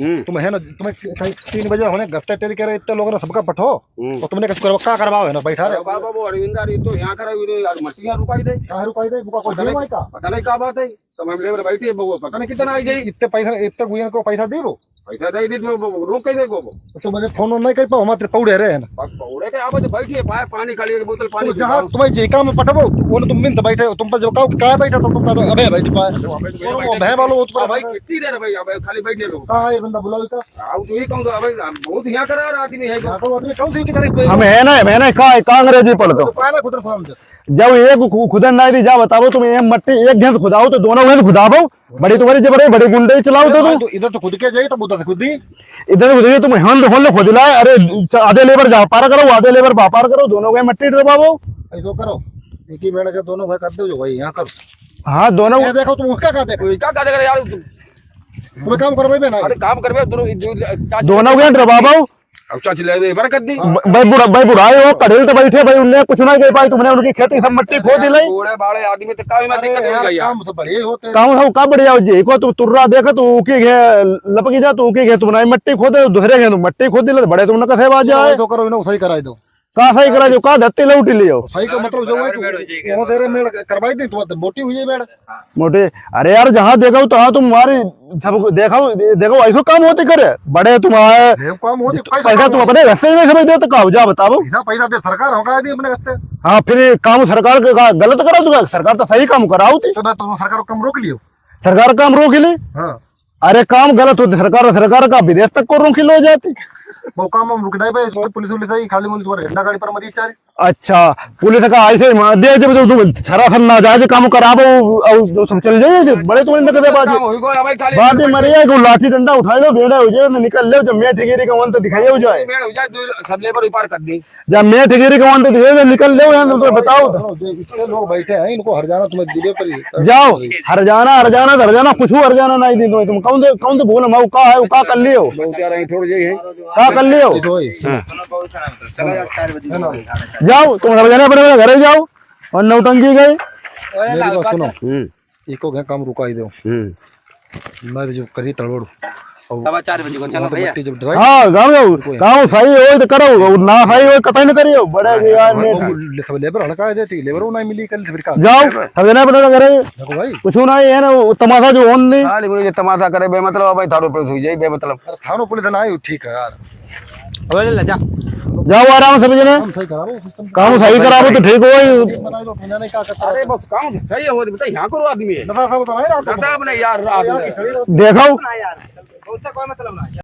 तुम है ना, तुम्हें 3 बजे होने गफ्ते टेरी करे इतने लोग ना सबका पठो और तुमने कैसे करवा का करवाओ है ना बैठा रहे बाबा वो अरविंदा री तो यहाँ करा हुई यार मछलियाँ रुकाई दे बुका कोई देने वाला का पता नहीं क्या बात है। समय लेबर बैठी है वो पता नहीं कितना आई जाए इतने पैसा इतने गुजर को पैसा दे वो पैसा दे दी तो रोक के दे वो तो मैंने फोन नहीं कर पाओ हमारे पौड़े रहे हैं पौड़े के आप बैठी है पानी खाली एक बोतल पानी जहाँ तुम्हें जेका में पटवो वो तुम मिंत बैठे हो तुम पर जब कहो क्या बैठा तो तुम तो अबे बैठ पाए वो भय वालों वो तो भाई कितनी देर भाई अब खाली बैठे लोग कहां है बंदा बुलाओ का आओ तो ये कहूं तो भाई बहुत यहां करा आदमी है तो आदमी कौन सी की तरह हम है ना मैंने कहा अंग्रेजी पढ़ दो पाला खुद खुद जब एक खुदन नहीं दी जा बताओ तुम एक मट्टी एक घेंस खुदाओ तो दोनों घेंस खुदाओ बड़ी तुम्हारी जब बड़े गुंडे चलाओ तो इधर तो खुद के जाइए तो उधर खुद ही इधर खुद तुम हंद होल खुद लाए अरे आधे लेबर जा पार करो आधे लेबर पार करो दोनों के मट्टी डरवाओ ऐसा करो एक ही मेड़ के दोनों भाई कर दो जो भाई यहां करो हाँ दोनों देखो तुम क्या देखो क्या देख रहे यार तुम्हें काम करवाई में ना अरे काम करवे दोनों के डरवाओ अब चाची ले बरकत दी भाई बुढ़ाए हो कड़ेल तो बैठे भाई उनने कुछ ना कह पाई तुमने उनकी खेती सब मट्टी खो दी लाई बूढ़े बाड़े आदमी तो काई में दिक्कत हो गई काम तो बढ़िया होते काम सब का बढ़िया हो जी को तू तुर्रा देखा तू उकी घे लपकी जा तू उकी घे तुमने मट्टी खोदे दूसरे घे मट्टी खोद दिले बड़े तुमने कथे बाज आए तो करो इन्हें सही कराई दो का सही करा जो का धत्ती लौटी लियो सही का मतलब जो है वो तेरे मेड़ करवाई दी तो मोटी हुई है मेड़ मोटे अरे यार जहाँ देखो तो हाँ तुम्हारी सब देखो ऐसा काम होते करे बड़े तुम्हारे काम होती पैसा तुम अपने घर से नहीं समझ दे तो का जा बताओ पैसा दे सरकार होगा दी अपने घर से हाँ फिर काम सरकार का गलत करा तो सरकार तो सही काम कराओ थी तो ना तुम सरकार कम रोक लियो सरकार काम रोक ली हाँ अरे काम गलत होते सरकार का विदेश तक को रोक लो जाती वो काम हम रुकना है भाई पुलिस आई खाली मुझे तुम्हारे झंडा गाड़ी पर मरी चारी अच्छा पुलिस का ऐसे दे जब तुम सरासर ना जाए काम कराबो और सब चल जाइए बड़े तुम ने कदे बात मरे को लाठी डंडा उठा लो बेड़ा हो जाए निकल ले जब मैं ठिकेरी का वन तो दिखाई हो जाए सब लेबर ऊपर कर दी जब मैं ठिकेरी का वन तो दिखाई निकल ले तो बताओ लोग बैठे हैं इनको हर जाना तुम्हें दिले पर जाओ हर जाना कुछ हर जाना नहीं दी तुम कौन तो भूल माऊ का है का कर लियो का कर लियो जाओ तुम सब जाने पड़ेगा घरे जाओ और नौटंकी गई मेरी बात सुनो इको गए काम रुकाई दो मैं जो करी तड़बड़ 4:15 बजे को चलो भैया हां गांव सही हो तो करो ना सही हो कतई न करियो बड़े यार ने सब लेबर हड़का देती लेबर ना मिली कल फिर का जाओ सब जाने पड़ेगा घरे देखो भाई कुछ ना है ना तमाशा जो ऑन नहीं हां लेकिन ये तमाशा करे बेमतलब भाई थारो पुलिस हुई जाए बेमतलब थानो पुलिस ना आई ठीक है यार ओए ले जा जाओ आराम से बजने काम सही कराओ तो ठीक हो अरे बस काम सही हो बता यहां करो आदमी है दादा साहब तो नहीं दादा अपने यार देखो उसका कोई मतलब ना